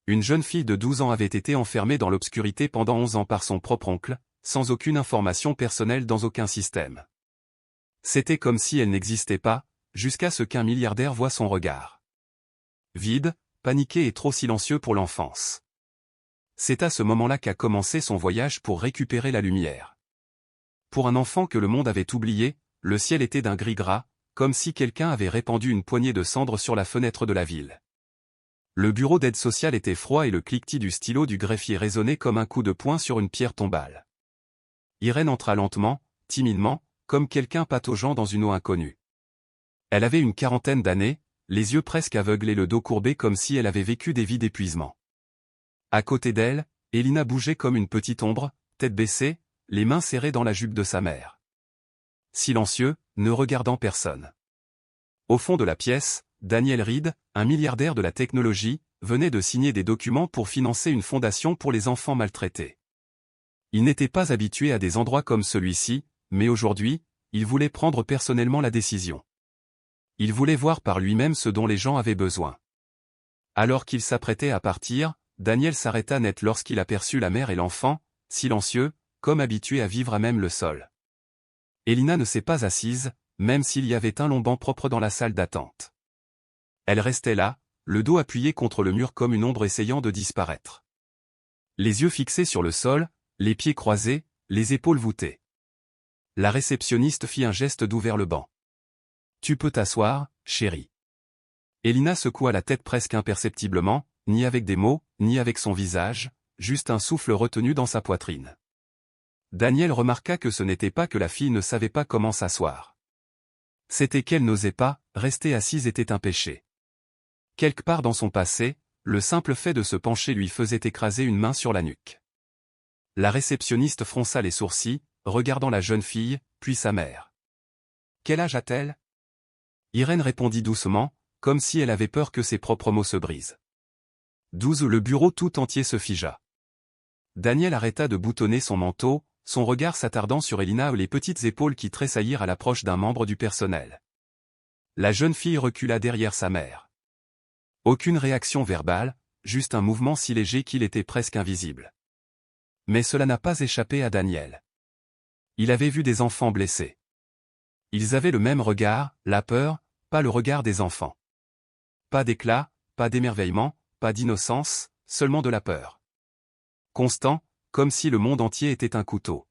Une jeune fille de 12 ans avait été enfermée dans l'obscurité pendant 11 ans par son propre oncle, sans aucune information personnelle dans aucun système. C'était comme si elle n'existait pas, jusqu'à ce qu'un milliardaire voie son regard. Vide, paniqué et trop silencieux pour l'enfance. C'est à ce moment-là qu'a commencé son voyage pour récupérer la lumière. Pour un enfant que le monde avait oublié, le ciel était d'un gris gras, comme si quelqu'un avait répandu une poignée de cendres sur la fenêtre de la ville. Le bureau d'aide sociale était froid et le cliquetis du stylo du greffier résonnait comme un coup de poing sur une pierre tombale. Irène entra lentement, timidement, comme quelqu'un pataugeant dans une eau inconnue. Elle avait une quarantaine d'années, les yeux presque aveuglés et le dos courbé comme si elle avait vécu des vies d'épuisement. À côté d'elle, Elina bougeait comme une petite ombre, tête baissée, les mains serrées dans la jupe de sa mère. Silencieux, ne regardant personne. Au fond de la pièce, Daniel Reed, un milliardaire de la technologie, venait de signer des documents pour financer une fondation pour les enfants maltraités. Il n'était pas habitué à des endroits comme celui-ci, mais aujourd'hui, il voulait prendre personnellement la décision. Il voulait voir par lui-même ce dont les gens avaient besoin. Alors qu'il s'apprêtait à partir, Daniel s'arrêta net lorsqu'il aperçut la mère et l'enfant, silencieux, comme habitués à vivre à même le sol. Elina ne s'est pas assise, même s'il y avait un long banc propre dans la salle d'attente. Elle restait là, le dos appuyé contre le mur comme une ombre essayant de disparaître. Les yeux fixés sur le sol, les pieds croisés, les épaules voûtées. La réceptionniste fit un geste doux vers le banc. « Tu peux t'asseoir, chérie. » Elina secoua la tête presque imperceptiblement, ni avec des mots, ni avec son visage, juste un souffle retenu dans sa poitrine. Daniel remarqua que ce n'était pas que la fille ne savait pas comment s'asseoir. C'était qu'elle n'osait pas, rester assise était un péché. Quelque part dans son passé, le simple fait de se pencher lui faisait écraser une main sur la nuque. La réceptionniste fronça les sourcils, regardant la jeune fille, puis sa mère. « Quel âge a-t-elle » Irène répondit doucement, comme si elle avait peur que ses propres mots se brisent. 12. Le bureau tout entier se figea. Daniel arrêta de boutonner son manteau, son regard s'attardant sur Elina et les petites épaules qui tressaillirent à l'approche d'un membre du personnel. La jeune fille recula derrière sa mère. Aucune réaction verbale, juste un mouvement si léger qu'il était presque invisible. Mais cela n'a pas échappé à Daniel. Il avait vu des enfants blessés. Ils avaient le même regard, la peur, pas le regard des enfants. Pas d'éclat, pas d'émerveillement, pas d'innocence, seulement de la peur. Constant, comme si le monde entier était un couteau.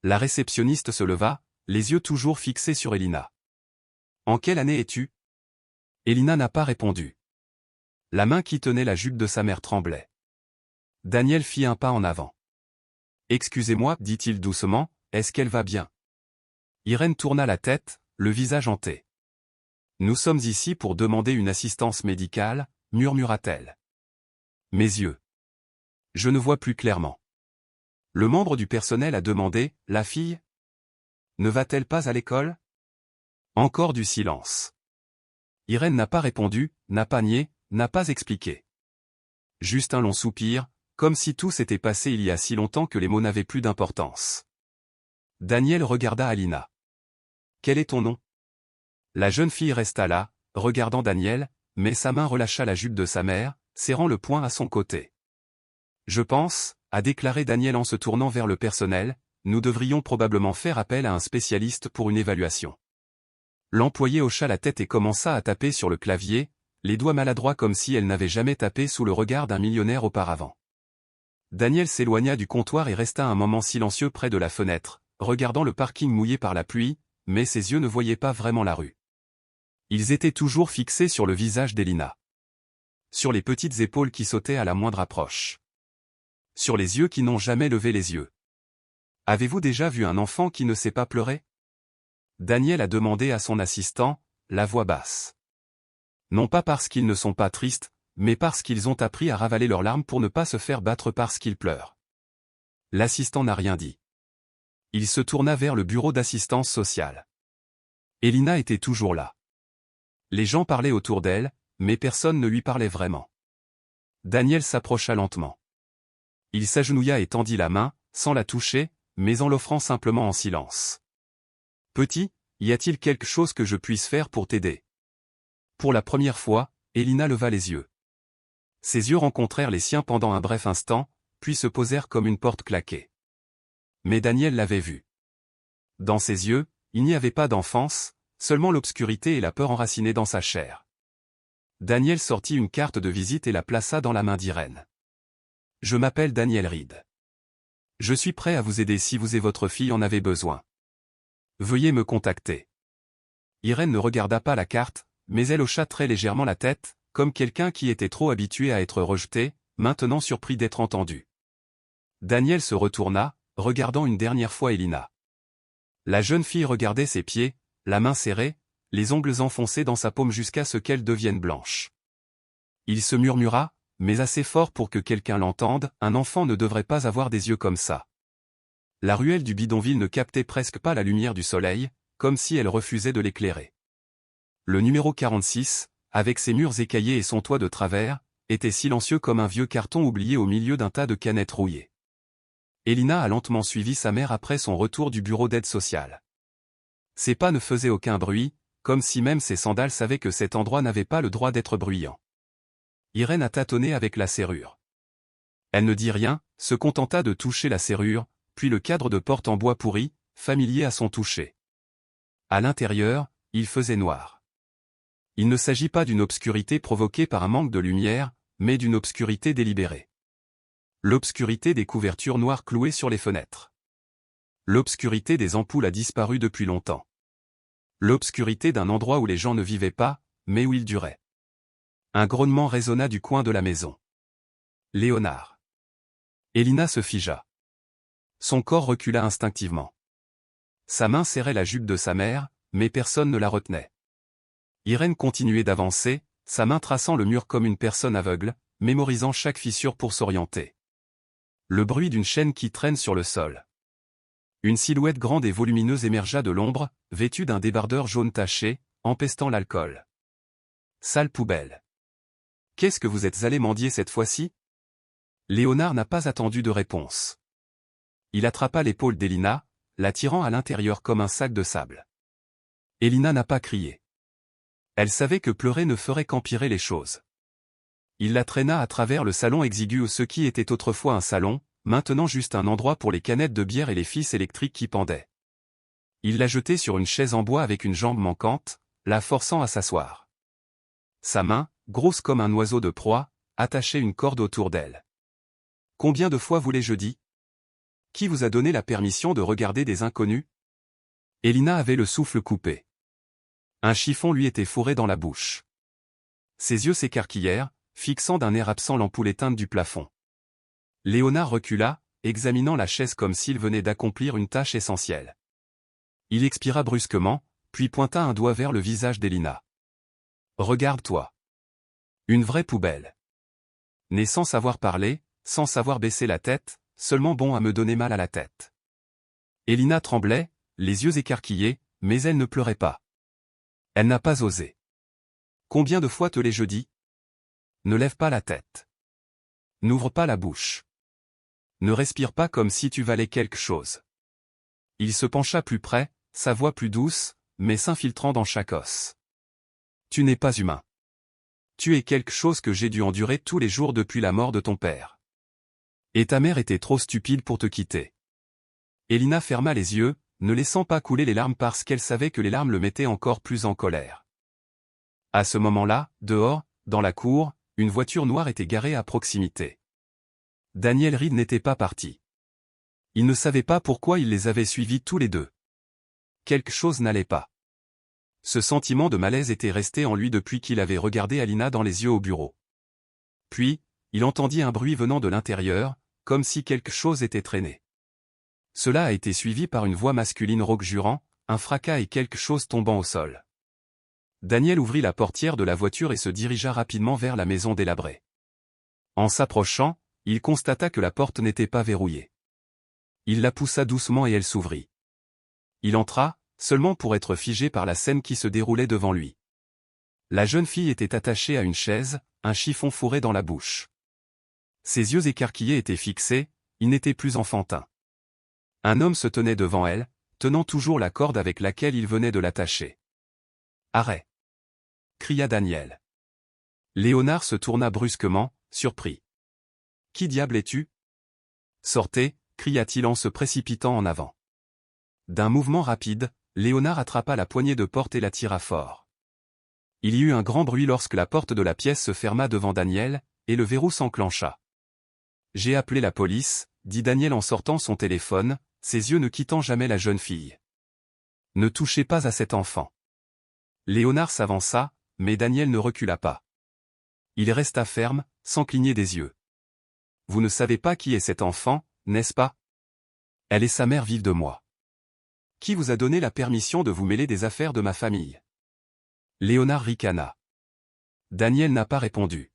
La réceptionniste se leva, les yeux toujours fixés sur Elina. « En quelle année es-tu » Elina n'a pas répondu. La main qui tenait la jupe de sa mère tremblait. Daniel fit un pas en avant. « Excusez-moi, dit-il doucement, est-ce qu'elle va bien » Irène tourna la tête, le visage hanté. « Nous sommes ici pour demander une assistance médicale, murmura-t-elle. Mes yeux. Je ne vois plus clairement. Le membre du personnel a demandé, la fille ? Ne va-t-elle pas à l'école ? Encore du silence. Irène n'a pas répondu, n'a pas nié, n'a pas expliqué. Juste un long soupir, comme si tout s'était passé il y a si longtemps que les mots n'avaient plus d'importance. Daniel regarda Alina. « Quel est ton nom » La jeune fille resta là, regardant Daniel, mais sa main relâcha la jupe de sa mère, serrant le poing à son côté. « Je pense, » a déclaré Daniel en se tournant vers le personnel, « nous devrions probablement faire appel à un spécialiste pour une évaluation. » L'employé hocha la tête et commença à taper sur le clavier, les doigts maladroits comme si elle n'avait jamais tapé sous le regard d'un millionnaire auparavant. Daniel s'éloigna du comptoir et resta un moment silencieux près de la fenêtre, regardant le parking mouillé par la pluie, mais ses yeux ne voyaient pas vraiment la rue. Ils étaient toujours fixés sur le visage d'Elina. Sur les petites épaules qui sautaient à la moindre approche. Sur les yeux qui n'ont jamais levé les yeux. « Avez-vous déjà vu un enfant qui ne sait pas pleurer » Daniel a demandé à son assistant, la voix basse. Non pas parce qu'ils ne sont pas tristes, mais parce qu'ils ont appris à ravaler leurs larmes pour ne pas se faire battre parce qu'ils pleurent. L'assistant n'a rien dit. Il se tourna vers le bureau d'assistance sociale. Elina était toujours là. Les gens parlaient autour d'elle, mais personne ne lui parlait vraiment. Daniel s'approcha lentement. Il s'agenouilla et tendit la main, sans la toucher, mais en l'offrant simplement en silence. « Petit, y a-t-il quelque chose que je puisse faire pour t'aider » Pour la première fois, Elina leva les yeux. Ses yeux rencontrèrent les siens pendant un bref instant, puis se posèrent comme une porte claquée. Mais Daniel l'avait vu. Dans ses yeux, il n'y avait pas d'enfance, seulement l'obscurité et la peur enracinées dans sa chair. Daniel sortit une carte de visite et la plaça dans la main d'Irène. « Je m'appelle Daniel Reed. Je suis prêt à vous aider si vous et votre fille en avez besoin. Veuillez me contacter. » Irène ne regarda pas la carte, mais elle hocha très légèrement la tête, comme quelqu'un qui était trop habitué à être rejeté, maintenant surpris d'être entendu. Daniel se retourna, regardant une dernière fois Elina. La jeune fille regardait ses pieds, la main serrée, les ongles enfoncés dans sa paume jusqu'à ce qu'elle devienne blanche. Il se murmura, mais assez fort pour que quelqu'un l'entende, un enfant ne devrait pas avoir des yeux comme ça. La ruelle du bidonville ne captait presque pas la lumière du soleil, comme si elle refusait de l'éclairer. Le numéro 46, avec ses murs écaillés et son toit de travers, était silencieux comme un vieux carton oublié au milieu d'un tas de canettes rouillées. Elina a lentement suivi sa mère après son retour du bureau d'aide sociale. Ses pas ne faisaient aucun bruit, comme si même ses sandales savaient que cet endroit n'avait pas le droit d'être bruyant. Irène a tâtonné avec la serrure. Elle ne dit rien, se contenta de toucher la serrure, puis le cadre de porte en bois pourri, familier à son toucher. À l'intérieur, il faisait noir. Il ne s'agit pas d'une obscurité provoquée par un manque de lumière, mais d'une obscurité délibérée. L'obscurité des couvertures noires clouées sur les fenêtres. L'obscurité des ampoules a disparu depuis longtemps. L'obscurité d'un endroit où les gens ne vivaient pas, mais où ils duraient. Un grognement résonna du coin de la maison. Léonard. Elina se figea. Son corps recula instinctivement. Sa main serrait la jupe de sa mère, mais personne ne la retenait. Irène continuait d'avancer, sa main traçant le mur comme une personne aveugle, mémorisant chaque fissure pour s'orienter. Le bruit d'une chaîne qui traîne sur le sol. Une silhouette grande et volumineuse émergea de l'ombre, vêtue d'un débardeur jaune taché, empestant l'alcool. Sale poubelle. Qu'est-ce que vous êtes allé mendier cette fois-ci? Léonard n'a pas attendu de réponse. Il attrapa l'épaule d'Elina, la tirant à l'intérieur comme un sac de sable. Elina n'a pas crié. Elle savait que pleurer ne ferait qu'empirer les choses. Il la traîna à travers le salon exigu où ce qui était autrefois un salon, maintenant juste un endroit pour les canettes de bière et les fils électriques qui pendaient. Il l'a jetée sur une chaise en bois avec une jambe manquante, la forçant à s'asseoir. Sa main, grosse comme un oiseau de proie, attachait une corde autour d'elle. « Combien de fois vous l'ai-je dit? Qui vous a donné la permission de regarder des inconnus ?» Elina avait le souffle coupé. Un chiffon lui était fourré dans la bouche. Ses yeux s'écarquillèrent, fixant d'un air absent l'ampoule éteinte du plafond. Léonard recula, examinant la chaise comme s'il venait d'accomplir une tâche essentielle. Il expira brusquement, puis pointa un doigt vers le visage d'Elina. « Regarde-toi. Une vraie poubelle. Né sans savoir parler, sans savoir baisser la tête, seulement bon à me donner mal à la tête. » Elina tremblait, les yeux écarquillés, mais elle ne pleurait pas. Elle n'a pas osé. « Combien de fois te l'ai-je dit? Ne lève pas la tête. N'ouvre pas la bouche. Ne respire pas comme si tu valais quelque chose. » Il se pencha plus près, sa voix plus douce, mais s'infiltrant dans chaque os. « Tu n'es pas humain. Tu es quelque chose que j'ai dû endurer tous les jours depuis la mort de ton père. Et ta mère était trop stupide pour te quitter. » Elina ferma les yeux, ne laissant pas couler les larmes parce qu'elle savait que les larmes le mettaient encore plus en colère. À ce moment-là, dehors, dans la cour, une voiture noire était garée à proximité. Daniel Reed n'était pas parti. Il ne savait pas pourquoi il les avait suivis tous les deux. Quelque chose n'allait pas. Ce sentiment de malaise était resté en lui depuis qu'il avait regardé Alina dans les yeux au bureau. Puis, il entendit un bruit venant de l'intérieur, comme si quelque chose était traîné. Cela a été suivi par une voix masculine rauque jurant, un fracas et quelque chose tombant au sol. Daniel ouvrit la portière de la voiture et se dirigea rapidement vers la maison délabrée. En s'approchant, il constata que la porte n'était pas verrouillée. Il la poussa doucement et elle s'ouvrit. Il entra, seulement pour être figé par la scène qui se déroulait devant lui. La jeune fille était attachée à une chaise, un chiffon fourré dans la bouche. Ses yeux écarquillés étaient fixés, il n'était plus enfantin. Un homme se tenait devant elle, tenant toujours la corde avec laquelle il venait de l'attacher. « Arrête !» cria Daniel. Léonard se tourna brusquement, surpris. « Qui diable es-tu ? » « Sortez !» cria-t-il en se précipitant en avant. D'un mouvement rapide, Léonard attrapa la poignée de porte et la tira fort. Il y eut un grand bruit lorsque la porte de la pièce se ferma devant Daniel, et le verrou s'enclencha. « J'ai appelé la police », dit Daniel en sortant son téléphone, ses yeux ne quittant jamais la jeune fille. « Ne touchez pas à cet enfant. » Léonard s'avança, mais Daniel ne recula pas. Il resta ferme, sans cligner des yeux. « Vous ne savez pas qui est cet enfant, n'est-ce pas ? Elle est sa mère vive de moi. Qui vous a donné la permission de vous mêler des affaires de ma famille ? » Léonard ricana. Daniel n'a pas répondu.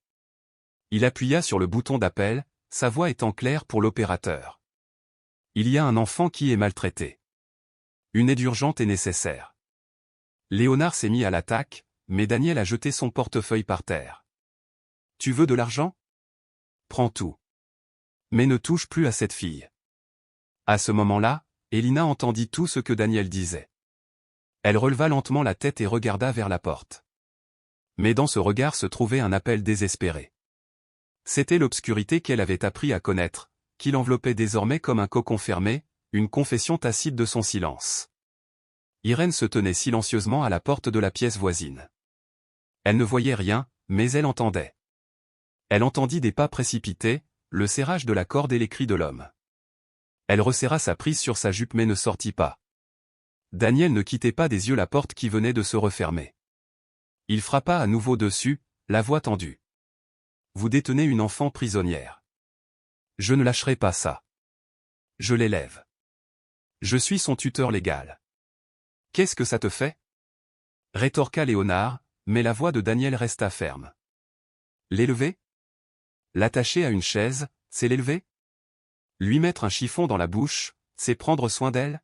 Il appuya sur le bouton d'appel, sa voix étant claire pour l'opérateur. « Il y a un enfant qui est maltraité. Une aide urgente est nécessaire. » Léonard s'est mis à l'attaque, mais Daniel a jeté son portefeuille par terre. « Tu veux de l'argent ? Prends tout. Mais ne touche plus à cette fille. » À ce moment-là, Elina entendit tout ce que Daniel disait. Elle releva lentement la tête et regarda vers la porte. Mais dans ce regard se trouvait un appel désespéré. C'était l'obscurité qu'elle avait appris à connaître, qui l'enveloppait désormais comme un cocon fermé, une confession tacite de son silence. Irène se tenait silencieusement à la porte de la pièce voisine. Elle ne voyait rien, mais elle entendait. Elle entendit des pas précipités, le serrage de la corde et les cris de l'homme. Elle resserra sa prise sur sa jupe mais ne sortit pas. Daniel ne quittait pas des yeux la porte qui venait de se refermer. Il frappa à nouveau dessus, la voix tendue. « Vous détenez une enfant prisonnière. Je ne lâcherai pas ça. Je l'élève. Je suis son tuteur légal. Qu'est-ce que ça te fait ? » rétorqua Léonard, mais la voix de Daniel resta ferme. « L'élever ? L'attacher à une chaise, c'est l'élever ? Lui mettre un chiffon dans la bouche, c'est prendre soin d'elle ? »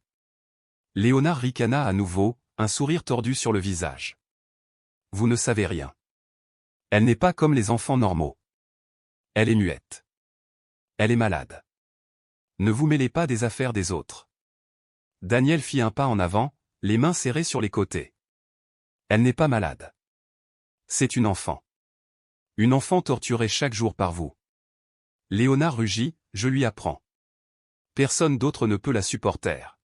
Léonard ricana à nouveau, un sourire tordu sur le visage. « Vous ne savez rien. Elle n'est pas comme les enfants normaux. Elle est muette. Elle est malade. Ne vous mêlez pas des affaires des autres. » Daniel fit un pas en avant, les mains serrées sur les côtés. « Elle n'est pas malade. C'est une enfant. Une enfant torturée chaque jour par vous. » Léonard rugit, « Je lui apprends. Personne d'autre ne peut la supporter.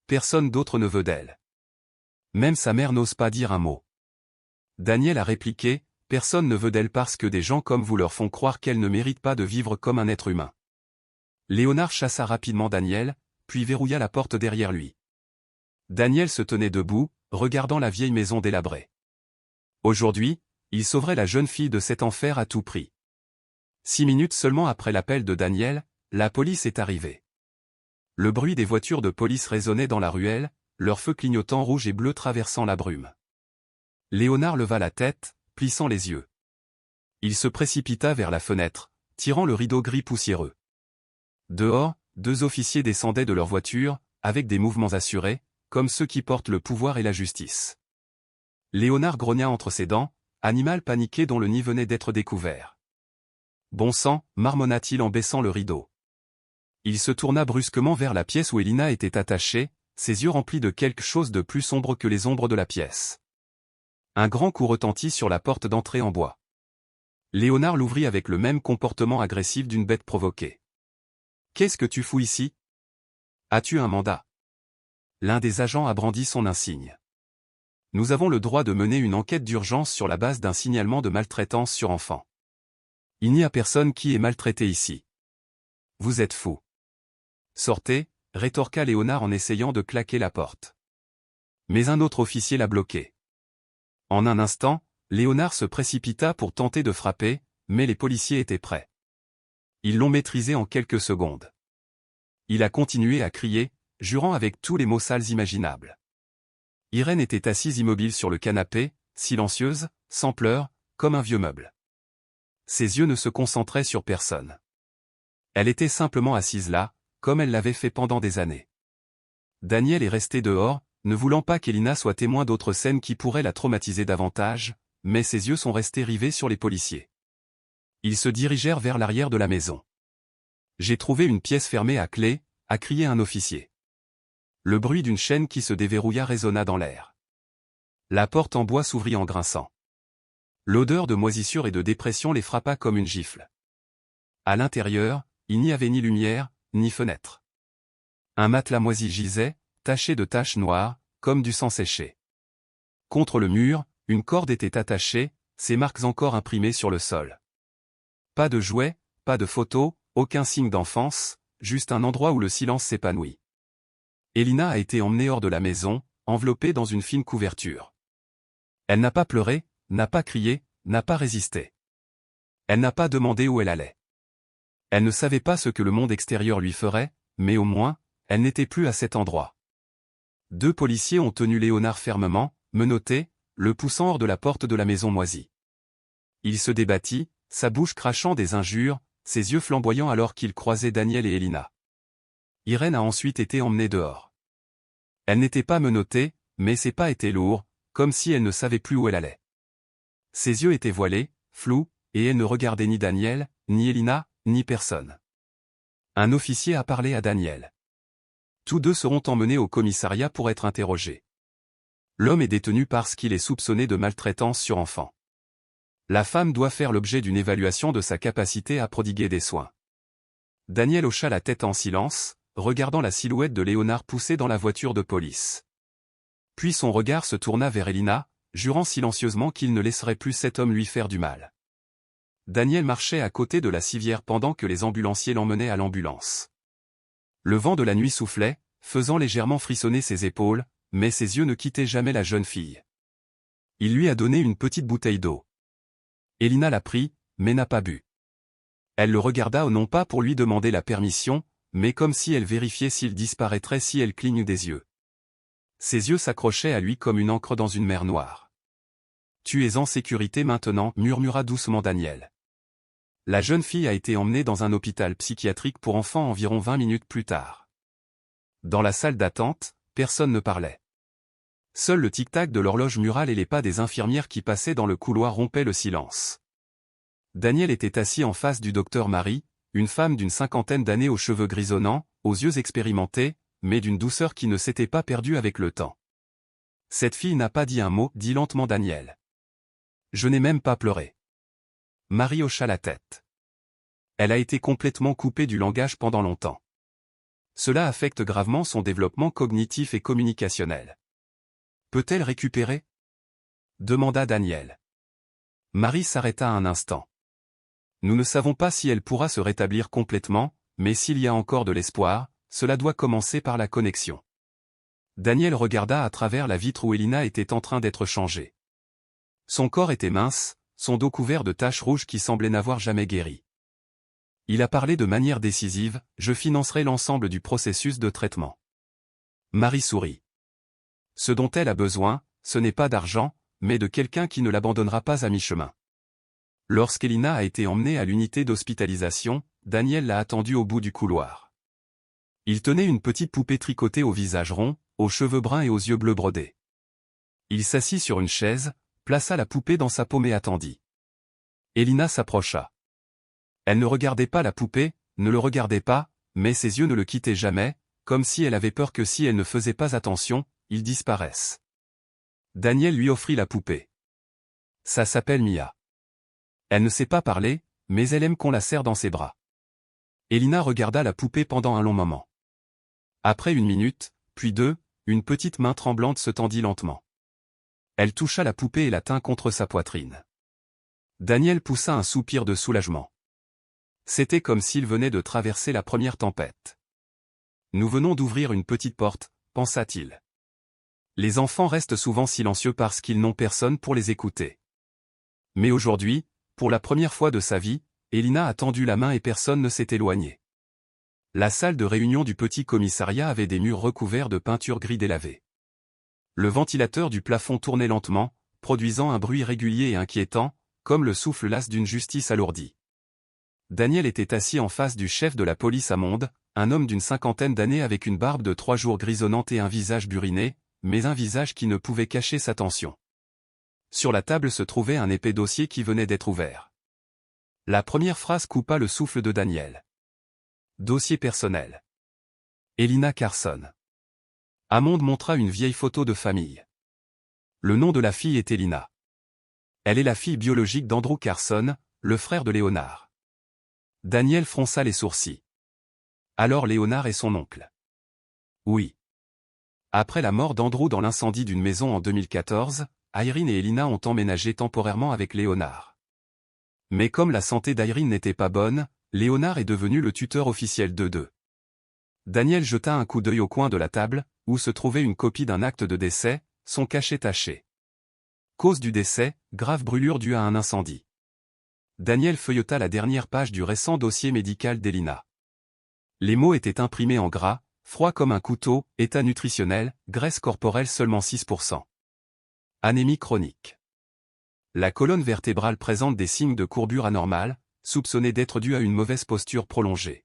Personne d'autre ne veut d'elle. Même sa mère n'ose pas dire un mot. » Daniel a répliqué, « Personne ne veut d'elle parce que des gens comme vous leur font croire qu'elle ne mérite pas de vivre comme un être humain. » Léonard chassa rapidement Daniel, puis verrouilla la porte derrière lui. Daniel se tenait debout, regardant la vieille maison délabrée. Aujourd'hui, il sauverait la jeune fille de cet enfer à tout prix. 6 minutes seulement après l'appel de Daniel, la police est arrivée. Le bruit des voitures de police résonnait dans la ruelle, leurs feux clignotant rouge et bleu traversant la brume. Léonard leva la tête, plissant les yeux. Il se précipita vers la fenêtre, tirant le rideau gris poussiéreux. Dehors, 2 officiers descendaient de leur voiture, avec des mouvements assurés, comme ceux qui portent le pouvoir et la justice. Léonard grogna entre ses dents, animal paniqué dont le nid venait d'être découvert. « Bon sang » marmonna-t-il en baissant le rideau. Il se tourna brusquement vers la pièce où Elina était attachée, ses yeux remplis de quelque chose de plus sombre que les ombres de la pièce. Un grand coup retentit sur la porte d'entrée en bois. Léonard l'ouvrit avec le même comportement agressif d'une bête provoquée. « Qu'est-ce que tu fous ici ? As-tu un mandat ? » L'un des agents a brandi son insigne. « Nous avons le droit de mener une enquête d'urgence sur la base d'un signalement de maltraitance sur enfant. Il n'y a personne qui est maltraité ici. Vous êtes fous. »« Sortez » rétorqua Léonard en essayant de claquer la porte. Mais un autre officier l'a bloqué. En un instant, Léonard se précipita pour tenter de frapper, mais les policiers étaient prêts. Ils l'ont maîtrisé en quelques secondes. Il a continué à crier, jurant avec tous les mots sales imaginables. Irène était assise immobile sur le canapé, silencieuse, sans pleurs, comme un vieux meuble. Ses yeux ne se concentraient sur personne. Elle était simplement assise là, comme elle l'avait fait pendant des années. Daniel est resté dehors, ne voulant pas qu'Elina soit témoin d'autres scènes qui pourraient la traumatiser davantage, mais ses yeux sont restés rivés sur les policiers. Ils se dirigèrent vers l'arrière de la maison. « J'ai trouvé une pièce fermée à clé », a crié un officier. Le bruit d'une chaîne qui se déverrouilla résonna dans l'air. La porte en bois s'ouvrit en grinçant. L'odeur de moisissure et de dépression les frappa comme une gifle. À l'intérieur, il n'y avait ni lumière, ni fenêtre. Un matelas moisi gisait, taché de taches noires, comme du sang séché. Contre le mur, une corde était attachée, ses marques encore imprimées sur le sol. Pas de jouets, pas de photos, aucun signe d'enfance, juste un endroit où le silence s'épanouit. Elina a été emmenée hors de la maison, enveloppée dans une fine couverture. Elle n'a pas pleuré, n'a pas crié, n'a pas résisté. Elle n'a pas demandé où elle allait. Elle ne savait pas ce que le monde extérieur lui ferait, mais au moins, elle n'était plus à cet endroit. 2 policiers ont tenu Léonard fermement, menotté, le poussant hors de la porte de la maison moisie. Il se débattit, sa bouche crachant des injures, ses yeux flamboyants alors qu'il croisait Daniel et Elina. Irène a ensuite été emmenée dehors. Elle n'était pas menottée, mais ses pas étaient lourds, comme si elle ne savait plus où elle allait. Ses yeux étaient voilés, flous, et elle ne regardait ni Daniel, ni Elina, ni personne. Un officier a parlé à Daniel. Tous 2 seront emmenés au commissariat pour être interrogés. L'homme est détenu parce qu'il est soupçonné de maltraitance sur enfant. La femme doit faire l'objet d'une évaluation de sa capacité à prodiguer des soins. Daniel hocha la tête en silence, regardant la silhouette de Léonard pousser dans la voiture de police. Puis son regard se tourna vers Elina, jurant silencieusement qu'il ne laisserait plus cet homme lui faire du mal. Daniel marchait à côté de la civière pendant que les ambulanciers l'emmenaient à l'ambulance. Le vent de la nuit soufflait, faisant légèrement frissonner ses épaules, mais ses yeux ne quittaient jamais la jeune fille. Il lui a donné une petite bouteille d'eau. Elina l'a pris, mais n'a pas bu. Elle le regarda non pas pour lui demander la permission, mais comme si elle vérifiait s'il disparaîtrait si elle cligne des yeux. Ses yeux s'accrochaient à lui comme une encre dans une mer noire. « Tu es en sécurité maintenant, murmura doucement Daniel. La jeune fille a été emmenée dans un hôpital psychiatrique pour enfants environ 20 minutes plus tard. Dans la salle d'attente, personne ne parlait. Seul le tic-tac de l'horloge murale et les pas des infirmières qui passaient dans le couloir rompaient le silence. Daniel était assis en face du docteur Marie, une femme d'une 50aine d'années aux cheveux grisonnants, aux yeux expérimentés, mais d'une douceur qui ne s'était pas perdue avec le temps. « Cette fille n'a pas dit un mot, dit lentement Daniel. Je n'ai même pas pleuré. » Marie hocha la tête. Elle a été complètement coupée du langage pendant longtemps. Cela affecte gravement son développement cognitif et communicationnel. Peut-elle récupérer? Demanda Daniel. Marie s'arrêta un instant. Nous ne savons pas si elle pourra se rétablir complètement, mais s'il y a encore de l'espoir, cela doit commencer par la connexion. Daniel regarda à travers la vitre où Elina était en train d'être changée. Son corps était mince, son dos couvert de taches rouges qui semblaient n'avoir jamais guéri. Il a parlé de manière décisive, je financerai l'ensemble du processus de traitement. Marie sourit. Ce dont elle a besoin, ce n'est pas d'argent, mais de quelqu'un qui ne l'abandonnera pas à mi-chemin. Lorsqu'Elina a été emmenée à l'unité d'hospitalisation, Daniel l'a attendue au bout du couloir. Il tenait une petite poupée tricotée au visage rond, aux cheveux bruns et aux yeux bleus brodés. Il s'assit sur une chaise, plaça la poupée dans sa paume et attendit. Elina s'approcha. Elle ne regardait pas la poupée, ne le regardait pas, mais ses yeux ne le quittaient jamais, comme si elle avait peur que si elle ne faisait pas attention, ils disparaissent. Daniel lui offrit la poupée. Ça s'appelle Mia. Elle ne sait pas parler, mais elle aime qu'on la serre dans ses bras. Elina regarda la poupée pendant un long moment. Après 1 minute, puis 2, une petite main tremblante se tendit lentement. Elle toucha la poupée et la tint contre sa poitrine. Daniel poussa un soupir de soulagement. C'était comme s'il venait de traverser la première tempête. Nous venons d'ouvrir une petite porte, pensa-t-il. Les enfants restent souvent silencieux parce qu'ils n'ont personne pour les écouter. Mais aujourd'hui, pour la première fois de sa vie, Elina a tendu la main et personne ne s'est éloigné. La salle de réunion du petit commissariat avait des murs recouverts de peinture gris délavée. Le ventilateur du plafond tournait lentement, produisant un bruit régulier et inquiétant, comme le souffle las d'une justice alourdie. Daniel était assis en face du chef de la police à Monde, un homme d'une 50aine d'années avec une barbe de 3 jours grisonnante et un visage buriné, mais un visage qui ne pouvait cacher sa tension. Sur la table se trouvait un épais dossier qui venait d'être ouvert. La première phrase coupa le souffle de Daniel. Dossier personnel. Elina Carson. Hammond montra une vieille photo de famille. Le nom de la fille est Elina. Elle est la fille biologique d'Andrew Carson, le frère de Léonard. Daniel fronça les sourcils. Alors Léonard est son oncle. Oui. Après la mort d'Andrew dans l'incendie d'une maison en 2014, Irene et Elina ont emménagé temporairement avec Léonard. Mais comme la santé d'Irene n'était pas bonne, Léonard est devenu le tuteur officiel d'eux. Daniel jeta un coup d'œil au coin de la table, où se trouvait une copie d'un acte de décès, son cachet taché. Cause du décès, grave brûlure due à un incendie. Daniel feuilleta la dernière page du récent dossier médical d'Elina. Les mots étaient imprimés en gras, froid comme un couteau, état nutritionnel, graisse corporelle seulement 6%. Anémie chronique. La colonne vertébrale présente des signes de courbure anormale, soupçonnés d'être dus à une mauvaise posture prolongée.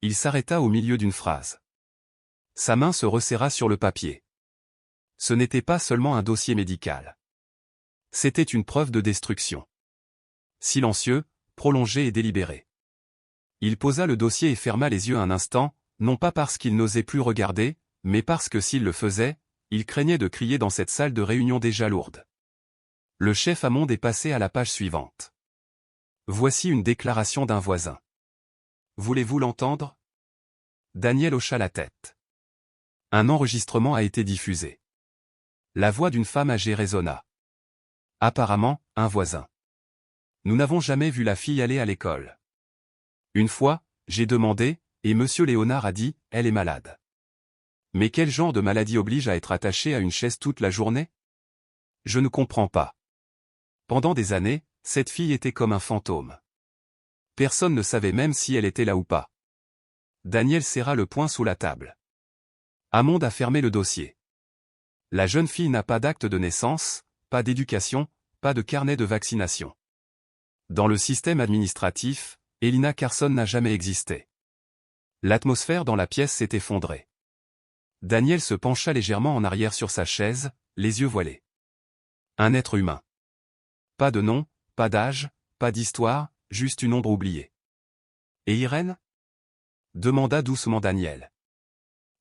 Il s'arrêta au milieu d'une phrase. Sa main se resserra sur le papier. Ce n'était pas seulement un dossier médical. C'était une preuve de destruction. Silencieux, prolongé et délibéré. Il posa le dossier et ferma les yeux un instant, non pas parce qu'il n'osait plus regarder, mais parce que s'il le faisait, il craignait de crier dans cette salle de réunion déjà lourde. Le chef Hammond est passé à la page suivante. Voici une déclaration d'un voisin. Voulez-vous l'entendre? Daniel hocha la tête. Un enregistrement a été diffusé. La voix d'une femme âgée résonna. Apparemment, un voisin. Nous n'avons jamais vu la fille aller à l'école. Une fois, j'ai demandé, et monsieur Léonard a dit, elle est malade. Mais quel genre de maladie oblige à être attaché à une chaise toute la journée? Je ne comprends pas. Pendant des années, cette fille était comme un fantôme. Personne ne savait même si elle était là ou pas. Daniel serra le poing sous la table. Hammond a fermé le dossier. La jeune fille n'a pas d'acte de naissance, pas d'éducation, pas de carnet de vaccination. Dans le système administratif, Elina Carson n'a jamais existé. L'atmosphère dans la pièce s'est effondrée. Daniel se pencha légèrement en arrière sur sa chaise, les yeux voilés. Un être humain. Pas de nom, pas d'âge, pas d'histoire, juste une ombre oubliée. Et Irène? Demanda doucement Daniel.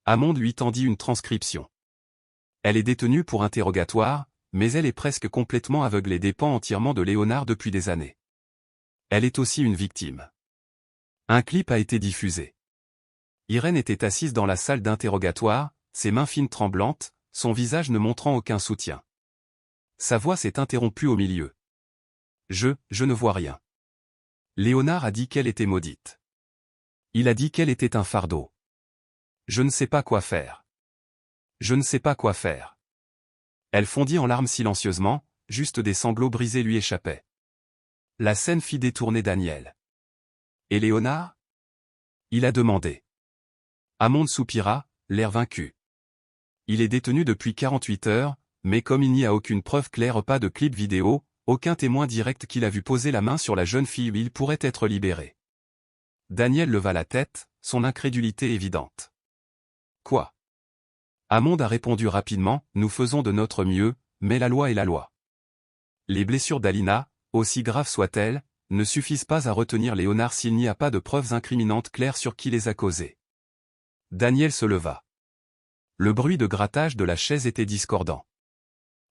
Hammond lui tendit une transcription. Elle est détenue pour interrogatoire, mais elle est presque complètement aveugle et dépend entièrement de Léonard depuis des années. Elle est aussi une victime. Un clip a été diffusé. Irène était assise dans la salle d'interrogatoire, ses mains fines tremblantes, son visage ne montrant aucun soutien. Sa voix s'est interrompue au milieu. Je ne vois rien. Léonard a dit qu'elle était maudite. Il a dit qu'elle était un fardeau. Je ne sais pas quoi faire. Je ne sais pas quoi faire. Elle fondit en larmes silencieusement, juste des sanglots brisés lui échappaient. La scène fit détourner Daniel. Et Léonard? Il a demandé. Hammond soupira, l'air vaincu. Il est détenu depuis 48 heures, mais comme il n'y a aucune preuve claire, pas de clip vidéo, aucun témoin direct qu'il a vu poser la main sur la jeune fille, il pourrait être libéré. Daniel leva la tête, son incrédulité évidente. Quoi? Hammond a répondu rapidement, nous faisons de notre mieux, mais la loi est la loi. Les blessures d'Alina, aussi graves soient-elles, ne suffisent pas à retenir Léonard s'il n'y a pas de preuves incriminantes claires sur qui les a causées. Daniel se leva. Le bruit de grattage de la chaise était discordant.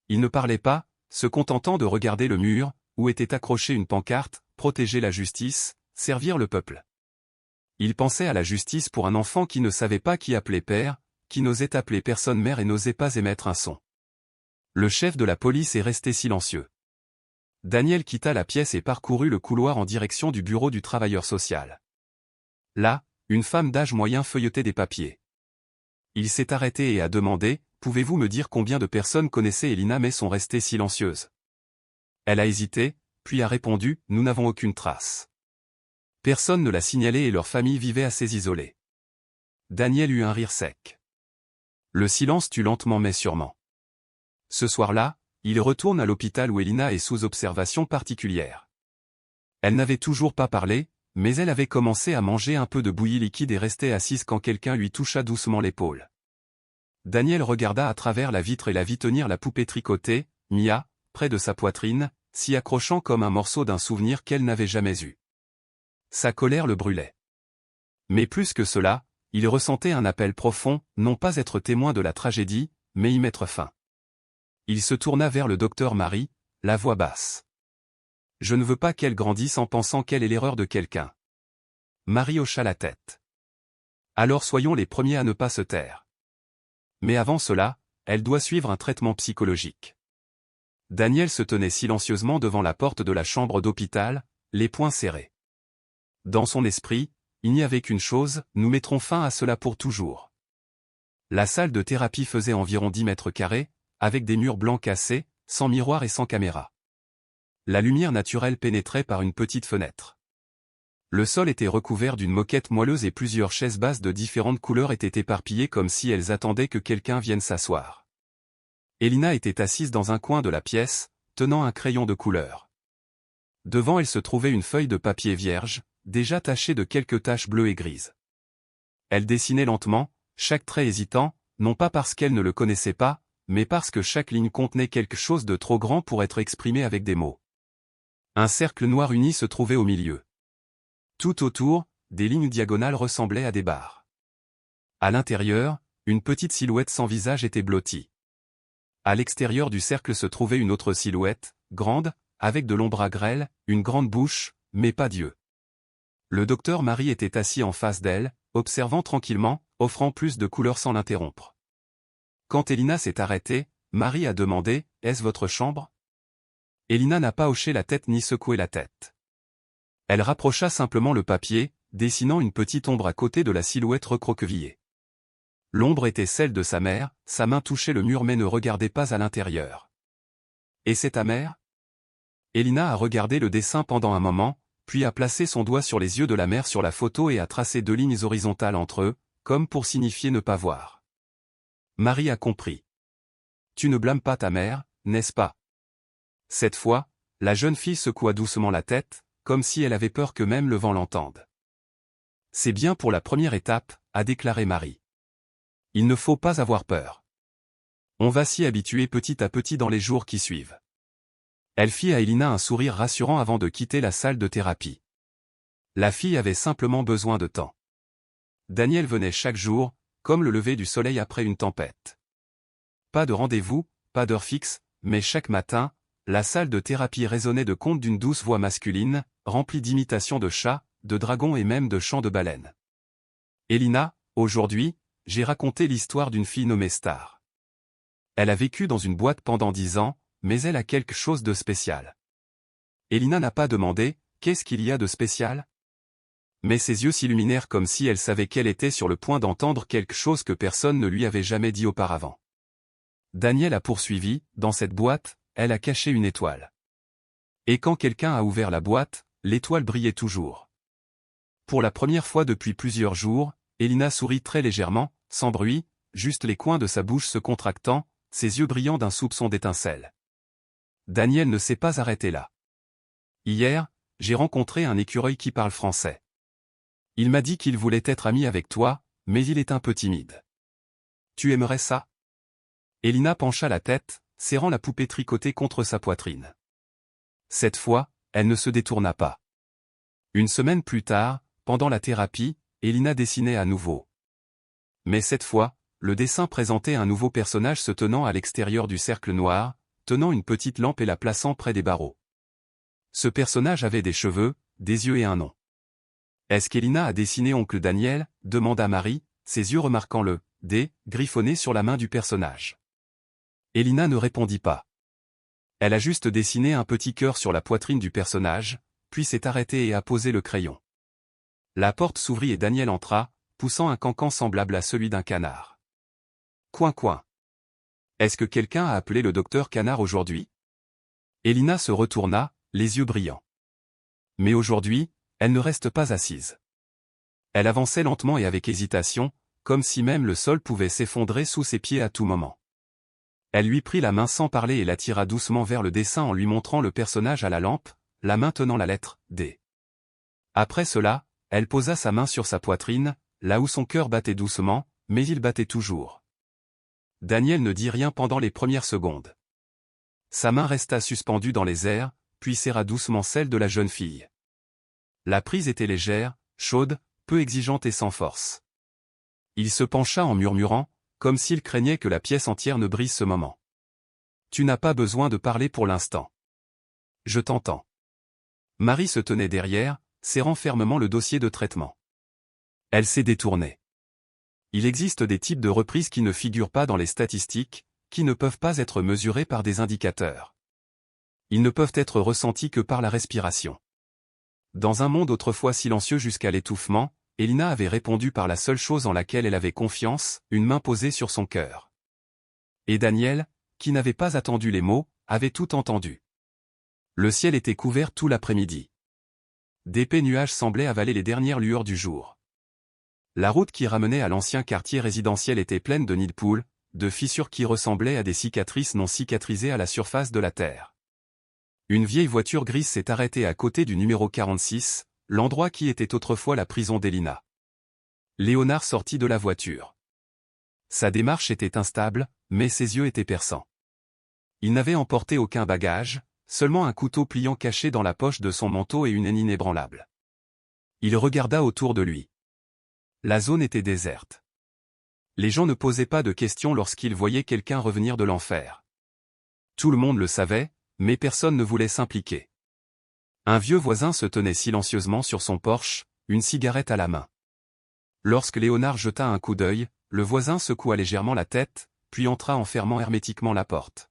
Il ne parlait pas, se contentant de regarder le mur, où était accrochée une pancarte, protéger la justice, servir le peuple. Il pensait à la justice pour un enfant qui ne savait pas qui appeler père, qui n'osait appeler personne mère et n'osait pas émettre un son. Le chef de la police est resté silencieux. Daniel quitta la pièce et parcourut le couloir en direction du bureau du travailleur social. Là, une femme d'âge moyen feuilletait des papiers. Il s'est arrêté et a demandé, « Pouvez-vous me dire combien de personnes connaissaient Elina mais sont restées silencieuses ?» Elle a hésité, puis a répondu, « Nous n'avons aucune trace. » Personne ne l'a signalé et leur famille vivait assez isolée. Daniel eut un rire sec. Le silence tue lentement mais sûrement. Ce soir-là, il retourne à l'hôpital où Elina est sous observation particulière. Elle n'avait toujours pas parlé, mais elle avait commencé à manger un peu de bouillie liquide et restait assise quand quelqu'un lui toucha doucement l'épaule. Daniel regarda à travers la vitre et la vit tenir la poupée tricotée, Mia, près de sa poitrine, s'y accrochant comme un morceau d'un souvenir qu'elle n'avait jamais eu. Sa colère le brûlait. Mais plus que cela, il ressentait un appel profond, non pas être témoin de la tragédie, mais y mettre fin. Il se tourna vers le docteur Marie, la voix basse. Je ne veux pas qu'elle grandisse en pensant qu'elle est l'erreur de quelqu'un. Marie hocha la tête. Alors soyons les premiers à ne pas se taire. Mais avant cela, elle doit suivre un traitement psychologique. Daniel se tenait silencieusement devant la porte de la chambre d'hôpital, les poings serrés. Dans son esprit, il n'y avait qu'une chose, nous mettrons fin à cela pour toujours. La salle de thérapie faisait environ 10 mètres carrés, avec des murs blancs cassés, sans miroir et sans caméra. La lumière naturelle pénétrait par une petite fenêtre. Le sol était recouvert d'une moquette moelleuse et plusieurs chaises basses de différentes couleurs étaient éparpillées comme si elles attendaient que quelqu'un vienne s'asseoir. Elina était assise dans un coin de la pièce, tenant un crayon de couleur. Devant elle se trouvait une feuille de papier vierge, déjà tachée de quelques taches bleues et grises. Elle dessinait lentement, chaque trait hésitant, non pas parce qu'elle ne le connaissait pas, mais parce que chaque ligne contenait quelque chose de trop grand pour être exprimé avec des mots. Un cercle noir uni se trouvait au milieu. Tout autour, des lignes diagonales ressemblaient à des barres. À l'intérieur, une petite silhouette sans visage était blottie. À l'extérieur du cercle se trouvait une autre silhouette, grande, avec de longs bras grêles, une grande bouche, mais pas d'yeux. Le docteur Marie était assis en face d'elle, observant tranquillement, offrant plus de couleurs sans l'interrompre. Quand Elina s'est arrêtée, Marie a demandé « Est-ce votre chambre ?» Elina n'a pas hoché la tête ni secoué la tête. Elle rapprocha simplement le papier, dessinant une petite ombre à côté de la silhouette recroquevillée. L'ombre était celle de sa mère, sa main touchait le mur mais ne regardait pas à l'intérieur. « Et c'est ta mère ?» Elina a regardé le dessin pendant un moment, puis a placé son doigt sur les yeux de la mère sur la photo et a tracé 2 lignes horizontales entre eux, comme pour signifier ne pas voir. Marie a compris. « Tu ne blâmes pas ta mère, n'est-ce pas ?» Cette fois, la jeune fille secoua doucement la tête, comme si elle avait peur que même le vent l'entende. « C'est bien pour la première étape, » a déclaré Marie. « Il ne faut pas avoir peur. On va s'y habituer petit à petit dans les jours qui suivent. » Elle fit à Elina un sourire rassurant avant de quitter la salle de thérapie. La fille avait simplement besoin de temps. Daniel venait chaque jour, comme le lever du soleil après une tempête. Pas de rendez-vous, pas d'heure fixe, mais chaque matin, la salle de thérapie résonnait de contes d'une douce voix masculine, remplie d'imitations de chats, de dragons et même de chants de baleines. Elina, aujourd'hui, j'ai raconté l'histoire d'une fille nommée Star. Elle a vécu dans une boîte pendant 10 ans, mais elle a quelque chose de spécial. Elina n'a pas demandé « Qu'est-ce qu'il y a de spécial ?» Mais ses yeux s'illuminèrent comme si elle savait qu'elle était sur le point d'entendre quelque chose que personne ne lui avait jamais dit auparavant. Daniel a poursuivi, dans cette boîte, elle a caché une étoile. Et quand quelqu'un a ouvert la boîte, l'étoile brillait toujours. Pour la première fois depuis plusieurs jours, Elina sourit très légèrement, sans bruit, juste les coins de sa bouche se contractant, ses yeux brillant d'un soupçon d'étincelle. Daniel ne s'est pas arrêté là. Hier, j'ai rencontré un écureuil qui parle français. Il m'a dit qu'il voulait être ami avec toi, mais il est un peu timide. Tu aimerais ça ? Elina pencha la tête, serrant la poupée tricotée contre sa poitrine. Cette fois, elle ne se détourna pas. Une semaine plus tard, pendant la thérapie, Elina dessinait à nouveau. Mais cette fois, le dessin présentait un nouveau personnage se tenant à l'extérieur du cercle noir, tenant une petite lampe et la plaçant près des barreaux. Ce personnage avait des cheveux, des yeux et un nom. « Est-ce qu'Elina a dessiné oncle Daniel ?» demanda Marie, ses yeux remarquant le « D » griffonné sur la main du personnage. Elina ne répondit pas. Elle a juste dessiné un petit cœur sur la poitrine du personnage, puis s'est arrêtée et a posé le crayon. La porte s'ouvrit et Daniel entra, poussant un cancan semblable à celui d'un canard. Coin coin. Est-ce que quelqu'un a appelé le docteur Canard aujourd'hui ? Elina se retourna, les yeux brillants. Mais aujourd'hui, elle ne reste pas assise. Elle avançait lentement et avec hésitation, comme si même le sol pouvait s'effondrer sous ses pieds à tout moment. Elle lui prit la main sans parler et l'attira doucement vers le dessin en lui montrant le personnage à la lampe, la main tenant la lettre « D ». Après cela, elle posa sa main sur sa poitrine, là où son cœur battait doucement, mais il battait toujours. Daniel ne dit rien pendant les premières secondes. Sa main resta suspendue dans les airs, puis serra doucement celle de la jeune fille. La prise était légère, chaude, peu exigeante et sans force. Il se pencha en murmurant, comme s'il craignait que la pièce entière ne brise ce moment. « Tu n'as pas besoin de parler pour l'instant. Je t'entends. Marie se tenait derrière, serrant fermement le dossier de traitement. Elle s'est détournée. Il existe des types de reprises qui ne figurent pas dans les statistiques, qui ne peuvent pas être mesurés par des indicateurs. Ils ne peuvent être ressentis que par la respiration. Dans un monde autrefois silencieux jusqu'à l'étouffement, Elina avait répondu par la seule chose en laquelle elle avait confiance, une main posée sur son cœur. Et Daniel, qui n'avait pas attendu les mots, avait tout entendu. Le ciel était couvert tout l'après-midi. D'épais nuages semblaient avaler les dernières lueurs du jour. La route qui ramenait à l'ancien quartier résidentiel était pleine de nids de poules, de fissures qui ressemblaient à des cicatrices non cicatrisées à la surface de la terre. Une vieille voiture grise s'est arrêtée à côté du numéro 46, l'endroit qui était autrefois la prison d'Elina. Léonard sortit de la voiture. Sa démarche était instable, mais ses yeux étaient perçants. Il n'avait emporté aucun bagage, seulement un couteau pliant caché dans la poche de son manteau et une haine inébranlable. Il regarda autour de lui. La zone était déserte. Les gens ne posaient pas de questions lorsqu'ils voyaient quelqu'un revenir de l'enfer. Tout le monde le savait, mais personne ne voulait s'impliquer. Un vieux voisin se tenait silencieusement sur son porche, une cigarette à la main. Lorsque Léonard jeta un coup d'œil, le voisin secoua légèrement la tête, puis entra en fermant hermétiquement la porte.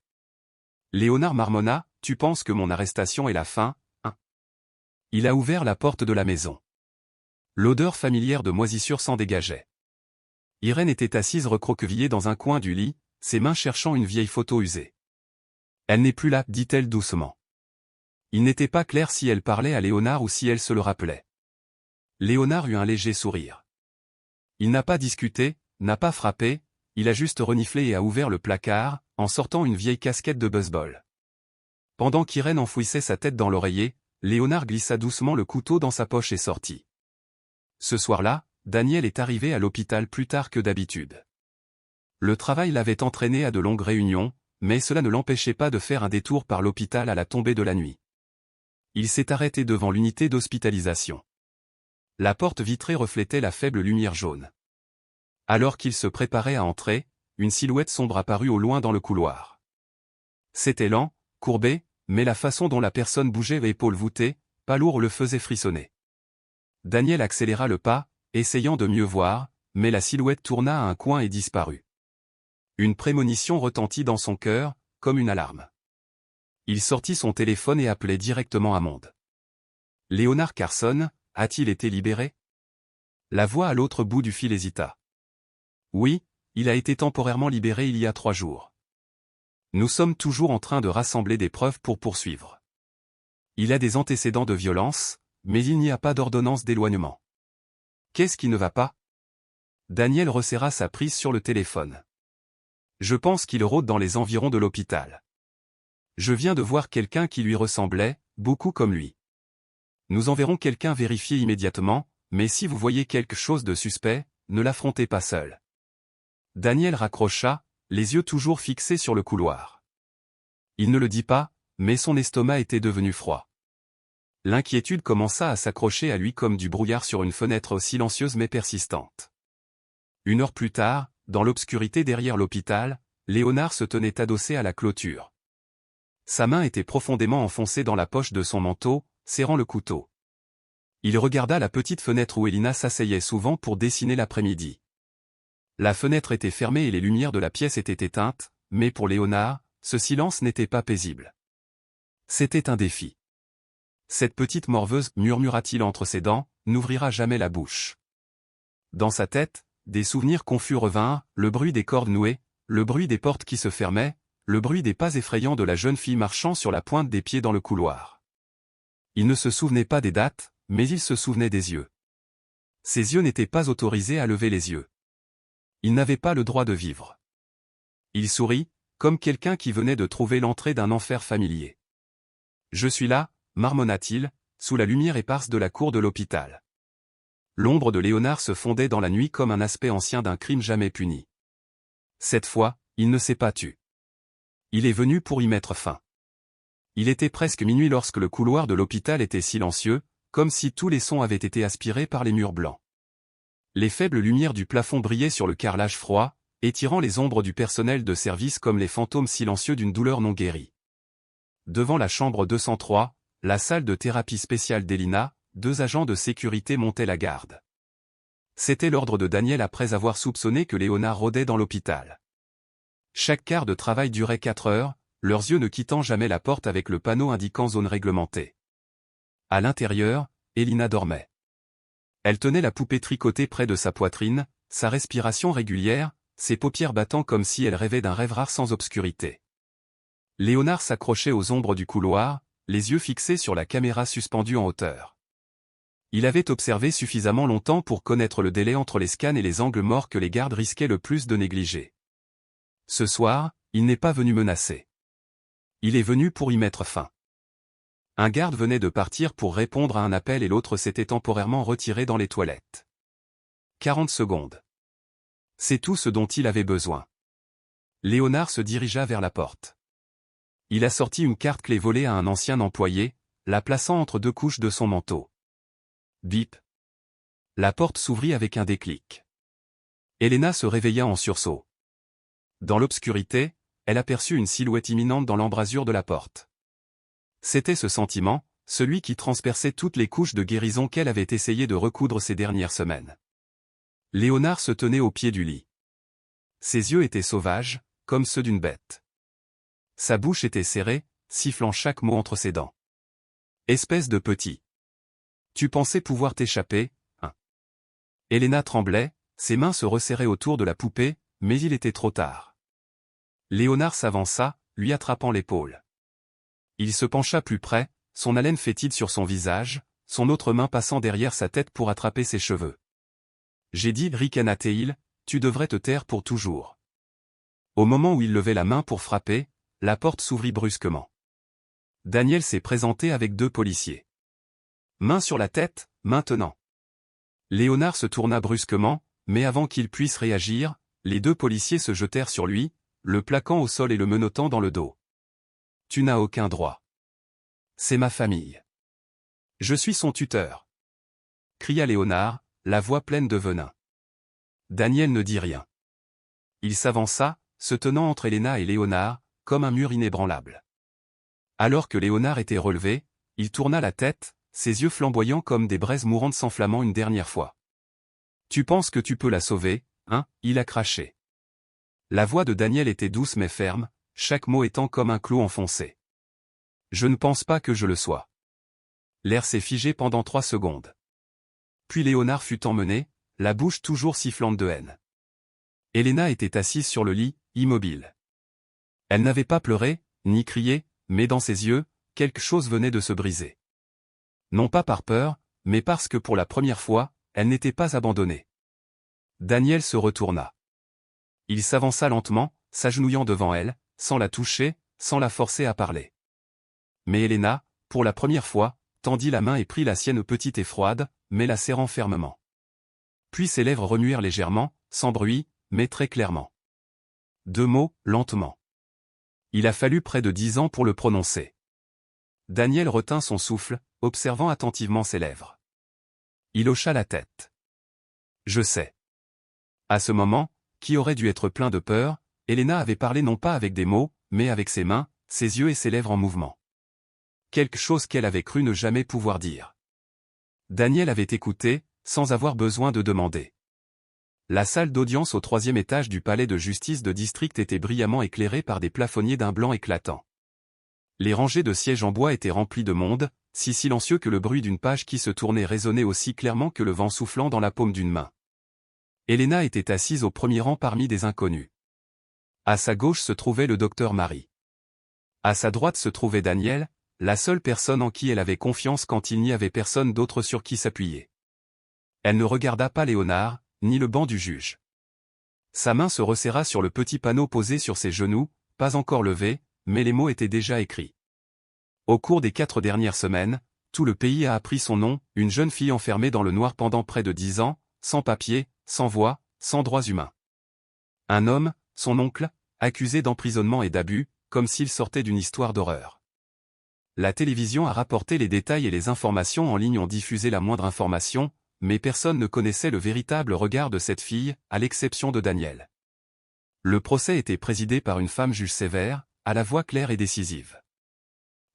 Léonard marmonna, « Tu penses que mon arrestation est la fin, hein ?» Il a ouvert la porte de la maison. L'odeur familière de moisissure s'en dégageait. Irène était assise recroquevillée dans un coin du lit, ses mains cherchant une vieille photo usée. « Elle n'est plus là, dit-elle doucement. » Il n'était pas clair si elle parlait à Léonard ou si elle se le rappelait. Léonard eut un léger sourire. Il n'a pas discuté, n'a pas frappé, il a juste reniflé et a ouvert le placard, en sortant une vieille casquette de baseball. Pendant qu'Irène enfouissait sa tête dans l'oreiller, Léonard glissa doucement le couteau dans sa poche et sortit. Ce soir-là, Daniel est arrivé à l'hôpital plus tard que d'habitude. Le travail l'avait entraîné à de longues réunions, mais cela ne l'empêchait pas de faire un détour par l'hôpital à la tombée de la nuit. Il s'est arrêté devant l'unité d'hospitalisation. La porte vitrée reflétait la faible lumière jaune. Alors qu'il se préparait à entrer, une silhouette sombre apparut au loin dans le couloir. C'était lent, courbé, mais la façon dont la personne bougeait les épaules voûtées, pas lourd le faisait frissonner. Daniel accéléra le pas, essayant de mieux voir, mais la silhouette tourna à un coin et disparut. Une prémonition retentit dans son cœur, comme une alarme. Il sortit son téléphone et appelait directement Amande. « Léonard Carson, a-t-il été libéré ?» La voix à l'autre bout du fil hésita. « Oui, il a été temporairement libéré il y a 3 jours. Nous sommes toujours en train de rassembler des preuves pour poursuivre. Il a des antécédents de violence, mais il n'y a pas d'ordonnance d'éloignement. Qu'est-ce qui ne va pas ?» Daniel resserra sa prise sur le téléphone. « Je pense qu'il rôde dans les environs de l'hôpital. Je viens de voir quelqu'un qui lui ressemblait, beaucoup comme lui. Nous enverrons quelqu'un vérifier immédiatement, mais si vous voyez quelque chose de suspect, ne l'affrontez pas seul. » Daniel raccrocha, les yeux toujours fixés sur le couloir. Il ne le dit pas, mais son estomac était devenu froid. L'inquiétude commença à s'accrocher à lui comme du brouillard sur une fenêtre silencieuse mais persistante. 1 heure plus tard, dans l'obscurité derrière l'hôpital, Léonard se tenait adossé à la clôture. Sa main était profondément enfoncée dans la poche de son manteau, serrant le couteau. Il regarda la petite fenêtre où Elina s'asseyait souvent pour dessiner l'après-midi. La fenêtre était fermée et les lumières de la pièce étaient éteintes, mais pour Léonard, ce silence n'était pas paisible. C'était un défi. Cette petite morveuse, murmura-t-il entre ses dents, n'ouvrira jamais la bouche. Dans sa tête, des souvenirs confus revinrent, le bruit des cordes nouées, le bruit des portes qui se fermaient, le bruit des pas effrayants de la jeune fille marchant sur la pointe des pieds dans le couloir. Il ne se souvenait pas des dates, mais il se souvenait des yeux. Ses yeux n'étaient pas autorisés à lever les yeux. Il n'avait pas le droit de vivre. Il sourit, comme quelqu'un qui venait de trouver l'entrée d'un enfer familier. « Je suis là », marmonna-t-il, sous la lumière éparse de la cour de l'hôpital. L'ombre de Léonard se fondait dans la nuit comme un aspect ancien d'un crime jamais puni. Cette fois, il ne s'est pas tu. Il est venu pour y mettre fin. Il était presque minuit lorsque le couloir de l'hôpital était silencieux, comme si tous les sons avaient été aspirés par les murs blancs. Les faibles lumières du plafond brillaient sur le carrelage froid, étirant les ombres du personnel de service comme les fantômes silencieux d'une douleur non guérie. Devant la chambre 203, la salle de thérapie spéciale d'Elina, 2 agents de sécurité montaient la garde. C'était l'ordre de Daniel après avoir soupçonné que Léonard rôdait dans l'hôpital. Chaque quart de travail durait 4 heures, leurs yeux ne quittant jamais la porte avec le panneau indiquant zone réglementée. À l'intérieur, Elina dormait. Elle tenait la poupée tricotée près de sa poitrine, sa respiration régulière, ses paupières battant comme si elle rêvait d'un rêve rare sans obscurité. Léonard s'accrochait aux ombres du couloir, les yeux fixés sur la caméra suspendue en hauteur. Il avait observé suffisamment longtemps pour connaître le délai entre les scans et les angles morts que les gardes risquaient le plus de négliger. Ce soir, il n'est pas venu menacer. Il est venu pour y mettre fin. Un garde venait de partir pour répondre à un appel et l'autre s'était temporairement retiré dans les toilettes. 40 secondes. C'est tout ce dont il avait besoin. Léonard se dirigea vers la porte. Il a sorti une carte clé volée à un ancien employé, la plaçant entre 2 couches de son manteau. Bip. La porte s'ouvrit avec un déclic. Elena se réveilla en sursaut. Dans l'obscurité, elle aperçut une silhouette imminente dans l'embrasure de la porte. C'était ce sentiment, celui qui transperçait toutes les couches de guérison qu'elle avait essayé de recoudre ces dernières semaines. Léonard se tenait au pied du lit. Ses yeux étaient sauvages, comme ceux d'une bête. Sa bouche était serrée, sifflant chaque mot entre ses dents. Espèce de petit. Tu pensais pouvoir t'échapper, hein? Elena tremblait, ses mains se resserraient autour de la poupée, mais il était trop tard. Léonard s'avança, lui attrapant l'épaule. Il se pencha plus près, son haleine fétide sur son visage, son autre main passant derrière sa tête pour attraper ses cheveux. J'ai dit, ricana-t-il, tu devrais te taire pour toujours. Au moment où il levait la main pour frapper, la porte s'ouvrit brusquement. Daniel s'est présenté avec 2 policiers. Main sur la tête, maintenant. Léonard se tourna brusquement, mais avant qu'il puisse réagir, les 2 policiers se jetèrent sur lui, le plaquant au sol et le menottant dans le dos. Tu n'as aucun droit. C'est ma famille. Je suis son tuteur. Cria Léonard, la voix pleine de venin. Daniel ne dit rien. Il s'avança, se tenant entre Elena et Léonard, comme un mur inébranlable. Alors que Léonard était relevé, il tourna la tête, ses yeux flamboyants comme des braises mourantes s'enflammant une dernière fois. Tu penses que tu peux la sauver, hein? Il a craché. La voix de Daniel était douce mais ferme, chaque mot étant comme un clou enfoncé. Je ne pense pas que je le sois. L'air s'est figé pendant 3 secondes. Puis Léonard fut emmené, la bouche toujours sifflante de haine. Elena était assise sur le lit, immobile. Elle n'avait pas pleuré, ni crié, mais dans ses yeux, quelque chose venait de se briser. Non pas par peur, mais parce que pour la première fois, elle n'était pas abandonnée. Daniel se retourna. Il s'avança lentement, s'agenouillant devant elle, sans la toucher, sans la forcer à parler. Mais Elena, pour la première fois, tendit la main et prit la sienne petite et froide, mais la serrant fermement. Puis ses lèvres remuèrent légèrement, sans bruit, mais très clairement. 2 mots, lentement. Il a fallu près de 10 ans pour le prononcer. Daniel retint son souffle, observant attentivement ses lèvres. Il hocha la tête. Je sais. À ce moment, qui aurait dû être plein de peur, Elena avait parlé non pas avec des mots, mais avec ses mains, ses yeux et ses lèvres en mouvement. Quelque chose qu'elle avait cru ne jamais pouvoir dire. Daniel avait écouté, sans avoir besoin de demander. La salle d'audience au 3e étage du palais de justice de district était brillamment éclairée par des plafonniers d'un blanc éclatant. Les rangées de sièges en bois étaient remplies de monde, si silencieux que le bruit d'une page qui se tournait résonnait aussi clairement que le vent soufflant dans la paume d'une main. Elena était assise au premier rang parmi des inconnus. À sa gauche se trouvait le docteur Marie. À sa droite se trouvait Daniel, la seule personne en qui elle avait confiance quand il n'y avait personne d'autre sur qui s'appuyer. Elle ne regarda pas Léonard, ni le banc du juge. Sa main se resserra sur le petit panneau posé sur ses genoux, pas encore levé, mais les mots étaient déjà écrits. Au cours des 4 dernières semaines, tout le pays a appris son nom, une jeune fille enfermée dans le noir pendant près de 10 ans, sans papier, sans voix, sans droits humains. Un homme, son oncle, accusé d'emprisonnement et d'abus, comme s'il sortait d'une histoire d'horreur. La télévision a rapporté les détails et les informations en ligne ont diffusé la moindre information, mais personne ne connaissait le véritable regard de cette fille, à l'exception de Daniel. Le procès était présidé par une femme juge sévère, à la voix claire et décisive.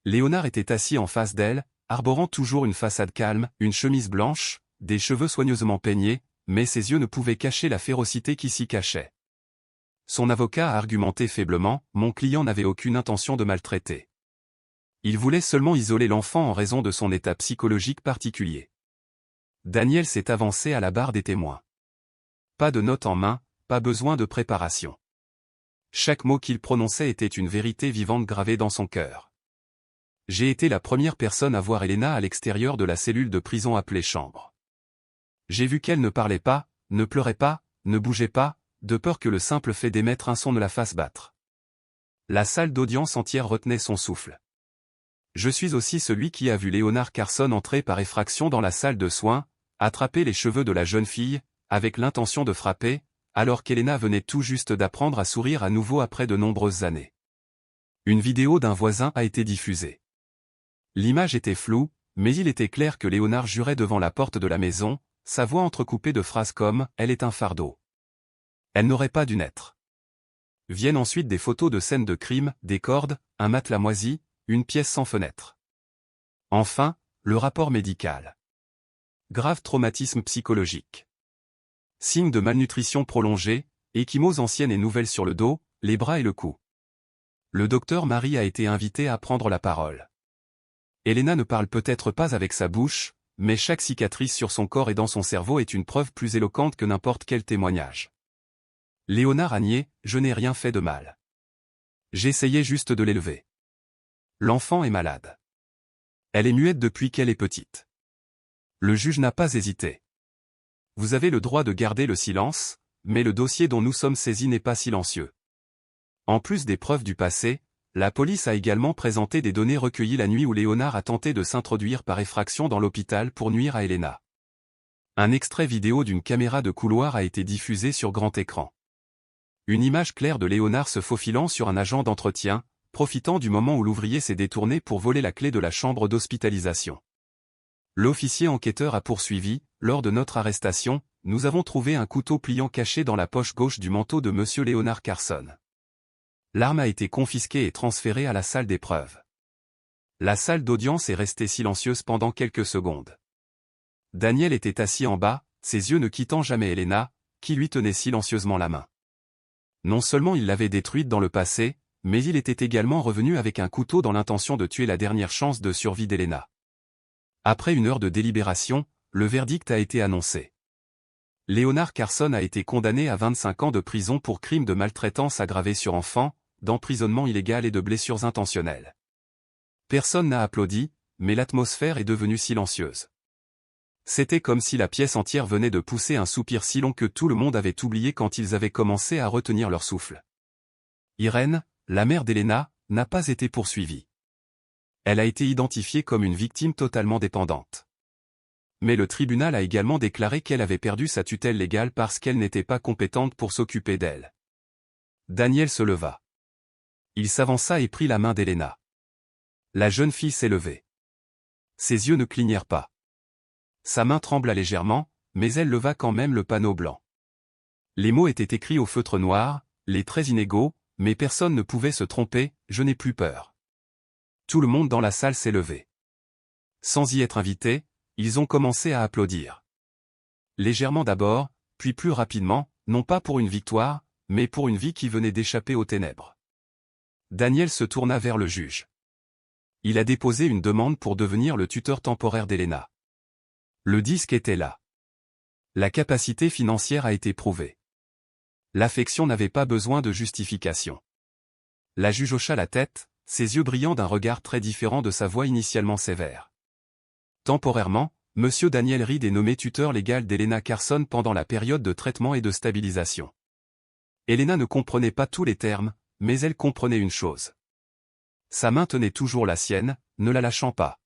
Léonard était assis en face d'elle, arborant toujours une façade calme, une chemise blanche, des cheveux soigneusement peignés, mais ses yeux ne pouvaient cacher la férocité qui s'y cachait. Son avocat a argumenté faiblement, mon client n'avait aucune intention de maltraiter. Il voulait seulement isoler l'enfant en raison de son état psychologique particulier. Daniel s'est avancé à la barre des témoins. Pas de notes en main, pas besoin de préparation. Chaque mot qu'il prononçait était une vérité vivante gravée dans son cœur. J'ai été la première personne à voir Elena à l'extérieur de la cellule de prison appelée chambre. J'ai vu qu'elle ne parlait pas, ne pleurait pas, ne bougeait pas, de peur que le simple fait d'émettre un son ne la fasse battre. La salle d'audience entière retenait son souffle. Je suis aussi celui qui a vu Leonard Carson entrer par effraction dans la salle de soins, attraper les cheveux de la jeune fille, avec l'intention de frapper, alors qu'Elena venait tout juste d'apprendre à sourire à nouveau après de nombreuses années. Une vidéo d'un voisin a été diffusée. L'image était floue, mais il était clair que Léonard jurait devant la porte de la maison, sa voix entrecoupée de phrases comme « Elle est un fardeau. Elle n'aurait pas dû naître ». Viennent ensuite des photos de scènes de crime, des cordes, un matelas moisi, une pièce sans fenêtre. Enfin, le rapport médical. Grave traumatisme psychologique. Signe de malnutrition prolongée, ecchymose ancienne et nouvelle sur le dos, les bras et le cou. Le docteur Marie a été invité à prendre la parole. Elena ne parle peut-être pas avec sa bouche, mais chaque cicatrice sur son corps et dans son cerveau est une preuve plus éloquente que n'importe quel témoignage. Léonard a nié, je n'ai rien fait de mal. J'essayais juste de l'élever. L'enfant est malade. Elle est muette depuis qu'elle est petite. Le juge n'a pas hésité. Vous avez le droit de garder le silence, mais le dossier dont nous sommes saisis n'est pas silencieux. En plus des preuves du passé, la police a également présenté des données recueillies la nuit où Léonard a tenté de s'introduire par effraction dans l'hôpital pour nuire à Elena. Un extrait vidéo d'une caméra de couloir a été diffusé sur grand écran. Une image claire de Léonard se faufilant sur un agent d'entretien, profitant du moment où l'ouvrier s'est détourné pour voler la clé de la chambre d'hospitalisation. L'officier enquêteur a poursuivi, lors de notre arrestation, nous avons trouvé un couteau pliant caché dans la poche gauche du manteau de M. Leonard Carson. L'arme a été confisquée et transférée à la salle d'épreuve. La salle d'audience est restée silencieuse pendant quelques secondes. Daniel était assis en bas, ses yeux ne quittant jamais Elena, qui lui tenait silencieusement la main. Non seulement il l'avait détruite dans le passé, mais il était également revenu avec un couteau dans l'intention de tuer la dernière chance de survie d'Elena. Après une heure de délibération, le verdict a été annoncé. Leonard Carson a été condamné à 25 ans de prison pour crimes de maltraitance aggravée sur enfant, d'emprisonnement illégal et de blessures intentionnelles. Personne n'a applaudi, mais l'atmosphère est devenue silencieuse. C'était comme si la pièce entière venait de pousser un soupir si long que tout le monde avait oublié quand ils avaient commencé à retenir leur souffle. Irène, la mère d'Elena, n'a pas été poursuivie. Elle a été identifiée comme une victime totalement dépendante. Mais le tribunal a également déclaré qu'elle avait perdu sa tutelle légale parce qu'elle n'était pas compétente pour s'occuper d'elle. Daniel se leva. Il s'avança et prit la main d'Elena. La jeune fille s'est levée. Ses yeux ne clignèrent pas. Sa main trembla légèrement, mais elle leva quand même le panneau blanc. Les mots étaient écrits au feutre noir, les traits inégaux, mais personne ne pouvait se tromper, je n'ai plus peur. Tout le monde dans la salle s'est levé. Sans y être invité, ils ont commencé à applaudir. Légèrement d'abord, puis plus rapidement, non pas pour une victoire, mais pour une vie qui venait d'échapper aux ténèbres. Daniel se tourna vers le juge. Il a déposé une demande pour devenir le tuteur temporaire d'Elena. Le disque était là. La capacité financière a été prouvée. L'affection n'avait pas besoin de justification. La juge hocha la tête, ses yeux brillant d'un regard très différent de sa voix initialement sévère. Temporairement, M. Daniel Reed est nommé tuteur légal d'Elena Carson pendant la période de traitement et de stabilisation. Elena ne comprenait pas tous les termes, mais elle comprenait une chose. Sa main tenait toujours la sienne, ne la lâchant pas.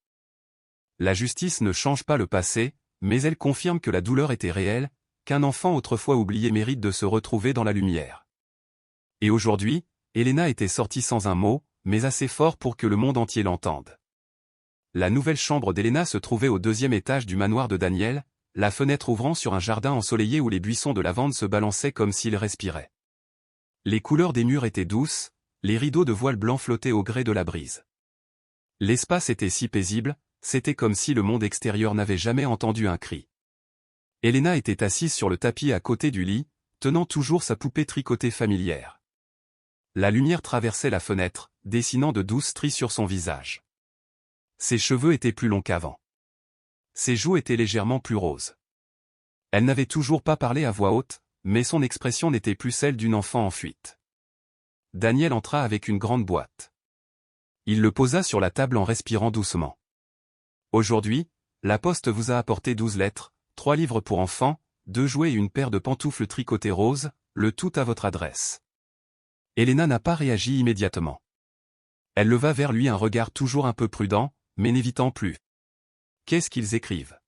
La justice ne change pas le passé, mais elle confirme que la douleur était réelle, qu'un enfant autrefois oublié mérite de se retrouver dans la lumière. Et aujourd'hui, Elena était sortie sans un mot, mais assez fort pour que le monde entier l'entende. La nouvelle chambre d'Elena se trouvait au 2e étage du manoir de Daniel, la fenêtre ouvrant sur un jardin ensoleillé où les buissons de lavande se balançaient comme s'ils respiraient. Les couleurs des murs étaient douces, les rideaux de voile blanc flottaient au gré de la brise. L'espace était si paisible, c'était comme si le monde extérieur n'avait jamais entendu un cri. Elena était assise sur le tapis à côté du lit, tenant toujours sa poupée tricotée familière. La lumière traversait la fenêtre, dessinant de douces stries sur son visage. Ses cheveux étaient plus longs qu'avant. Ses joues étaient légèrement plus roses. Elle n'avait toujours pas parlé à voix haute, mais son expression n'était plus celle d'une enfant en fuite. Daniel entra avec une grande boîte. Il le posa sur la table en respirant doucement. Aujourd'hui, la poste vous a apporté 12 lettres, 3 livres pour enfants, 2 jouets et une paire de pantoufles tricotées roses, le tout à votre adresse. Elena n'a pas réagi immédiatement. Elle leva vers lui un regard toujours un peu prudent, mais n'évitant plus. « Qu'est-ce qu'ils écrivent »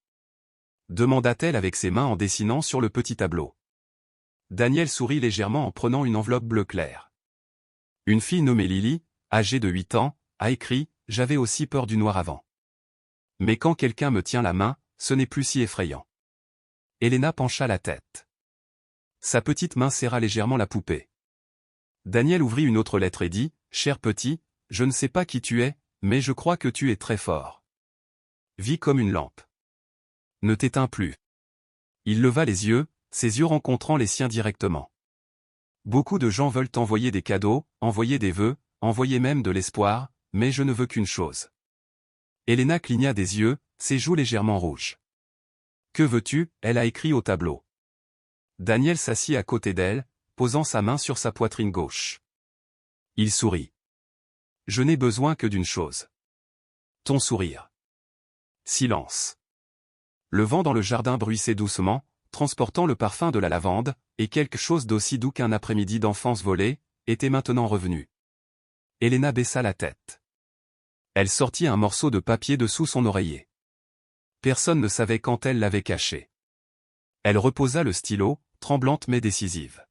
demanda-t-elle avec ses mains en dessinant sur le petit tableau. Daniel sourit légèrement en prenant une enveloppe bleu clair. Une fille nommée Lily, âgée de 8 ans, a écrit « J'avais aussi peur du noir avant. Mais quand quelqu'un me tient la main, ce n'est plus si effrayant. » Elena pencha la tête. Sa petite main serra légèrement la poupée. Daniel ouvrit une autre lettre et dit « Cher petit, je ne sais pas qui tu es, mais je crois que tu es très fort. Vis comme une lampe. Ne t'éteins plus. » Il leva les yeux, ses yeux rencontrant les siens directement. Beaucoup de gens veulent envoyer des cadeaux, envoyer des vœux, envoyer même de l'espoir, mais je ne veux qu'une chose. Elena cligna des yeux, ses joues légèrement rouges. Que veux-tu ? Elle a écrit au tableau. Daniel s'assit à côté d'elle, posant sa main sur sa poitrine gauche. Il sourit. Je n'ai besoin que d'une chose. Ton sourire. Silence. Le vent dans le jardin bruissait doucement, transportant le parfum de la lavande, et quelque chose d'aussi doux qu'un après-midi d'enfance volée, était maintenant revenu. Elena baissa la tête. Elle sortit un morceau de papier dessous son oreiller. Personne ne savait quand elle l'avait caché. Elle reposa le stylo, tremblante mais décisive.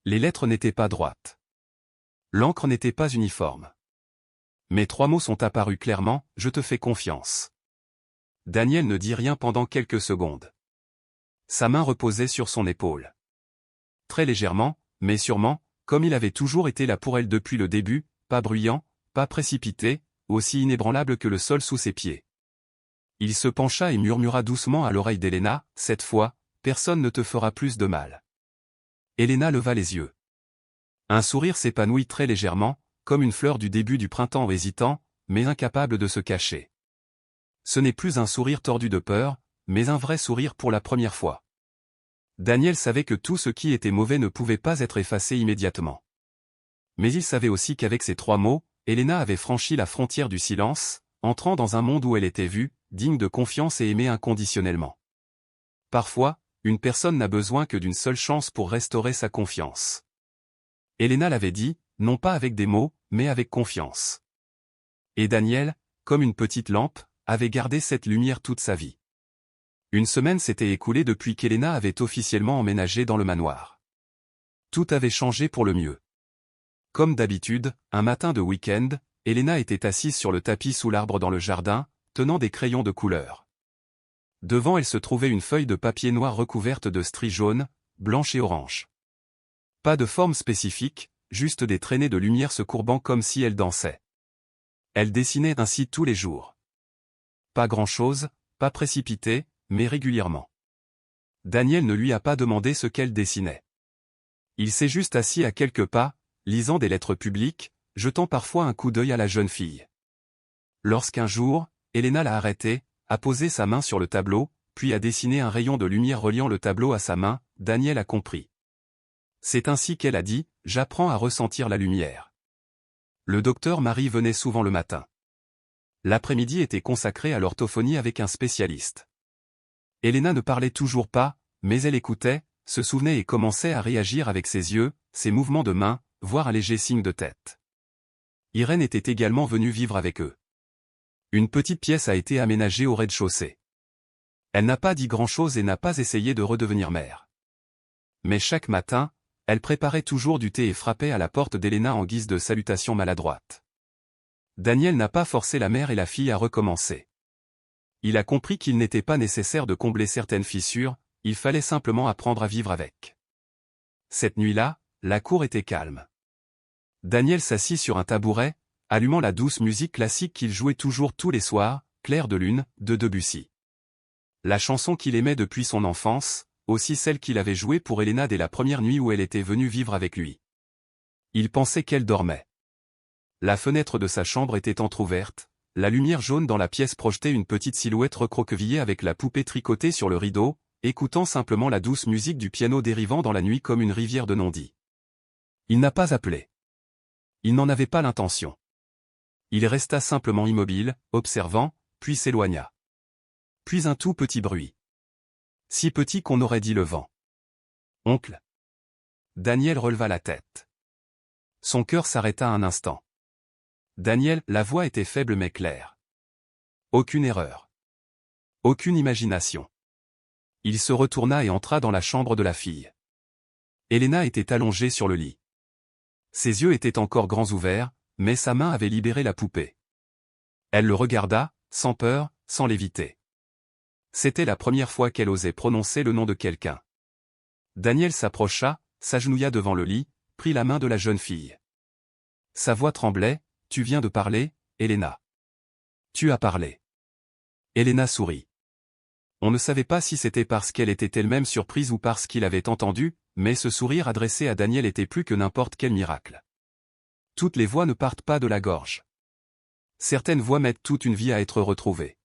Les lettres n'étaient pas droites. L'encre n'était pas uniforme. Mais 3 mots sont apparus clairement, je te fais confiance. Daniel ne dit rien pendant quelques secondes. Sa main reposait sur son épaule. Très légèrement, mais sûrement, comme il avait toujours été là pour elle depuis le début, pas bruyant, pas précipité, aussi inébranlable que le sol sous ses pieds. Il se pencha et murmura doucement à l'oreille d'Elena, « Cette fois, personne ne te fera plus de mal. » Elena leva les yeux. Un sourire s'épanouit très légèrement, comme une fleur du début du printemps hésitant, mais incapable de se cacher. Ce n'est plus un sourire tordu de peur, mais un vrai sourire pour la première fois. Daniel savait que tout ce qui était mauvais ne pouvait pas être effacé immédiatement. Mais il savait aussi qu'avec ces 3 mots, Elena avait franchi la frontière du silence, entrant dans un monde où elle était vue, digne de confiance et aimée inconditionnellement. Parfois, une personne n'a besoin que d'une seule chance pour restaurer sa confiance. Elena l'avait dit, non pas avec des mots, mais avec confiance. Et Daniel, comme une petite lampe, avait gardé cette lumière toute sa vie. Une semaine s'était écoulée depuis qu'Elena avait officiellement emménagé dans le manoir. Tout avait changé pour le mieux. Comme d'habitude, un matin de week-end, Elena était assise sur le tapis sous l'arbre dans le jardin, tenant des crayons de couleur. Devant elle se trouvait une feuille de papier noir recouverte de stries jaunes, blanches et oranges. Pas de forme spécifique, juste des traînées de lumière se courbant comme si elle dansait. Elle dessinait ainsi tous les jours. Pas grand-chose, pas précipité, mais régulièrement. Daniel ne lui a pas demandé ce qu'elle dessinait. Il s'est juste assis à quelques pas, lisant des lettres publiques, jetant parfois un coup d'œil à la jeune fille. Lorsqu'un jour, Elena l'a arrêté, a posé sa main sur le tableau, puis a dessiné un rayon de lumière reliant le tableau à sa main, Daniel a compris. C'est ainsi qu'elle a dit, « J'apprends à ressentir la lumière. » Le docteur Marie venait souvent le matin. L'après-midi était consacré à l'orthophonie avec un spécialiste. Elena ne parlait toujours pas, mais elle écoutait, se souvenait et commençait à réagir avec ses yeux, ses mouvements de main, voire un léger signe de tête. Irène était également venue vivre avec eux. Une petite pièce a été aménagée au rez-de-chaussée. Elle n'a pas dit grand-chose et n'a pas essayé de redevenir mère. Mais chaque matin, elle préparait toujours du thé et frappait à la porte d'Elena en guise de salutation maladroite. Daniel n'a pas forcé la mère et la fille à recommencer. Il a compris qu'il n'était pas nécessaire de combler certaines fissures, il fallait simplement apprendre à vivre avec. Cette nuit-là, la cour était calme. Daniel s'assit sur un tabouret, allumant la douce musique classique qu'il jouait toujours tous les soirs, Clair de lune, de Debussy. La chanson qu'il aimait depuis son enfance, aussi celle qu'il avait jouée pour Elena dès la première nuit où elle était venue vivre avec lui. Il pensait qu'elle dormait. La fenêtre de sa chambre était entr'ouverte, la lumière jaune dans la pièce projetait une petite silhouette recroquevillée avec la poupée tricotée sur le rideau, écoutant simplement la douce musique du piano dérivant dans la nuit comme une rivière de non-dit. Il n'a pas appelé. Il n'en avait pas l'intention. Il resta simplement immobile, observant, puis s'éloigna. Puis un tout petit bruit. Si petit qu'on aurait dit le vent. Oncle. Daniel releva la tête. Son cœur s'arrêta un instant. Daniel, la voix était faible mais claire. Aucune erreur. Aucune imagination. Il se retourna et entra dans la chambre de la fille. Elena était allongée sur le lit. Ses yeux étaient encore grands ouverts, mais sa main avait libéré la poupée. Elle le regarda, sans peur, sans l'éviter. C'était la première fois qu'elle osait prononcer le nom de quelqu'un. Daniel s'approcha, s'agenouilla devant le lit, prit la main de la jeune fille. Sa voix tremblait. « Tu viens de parler, Elena. Tu as parlé. » Elena sourit. On ne savait pas si c'était parce qu'elle était elle-même surprise ou parce qu'il avait entendu, mais ce sourire adressé à Daniel était plus que n'importe quel miracle. Toutes les voix ne partent pas de la gorge. Certaines voix mettent toute une vie à être retrouvées.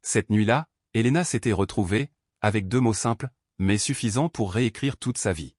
Cette nuit-là, Elena s'était retrouvée, avec 2 mots simples, mais suffisants pour réécrire toute sa vie.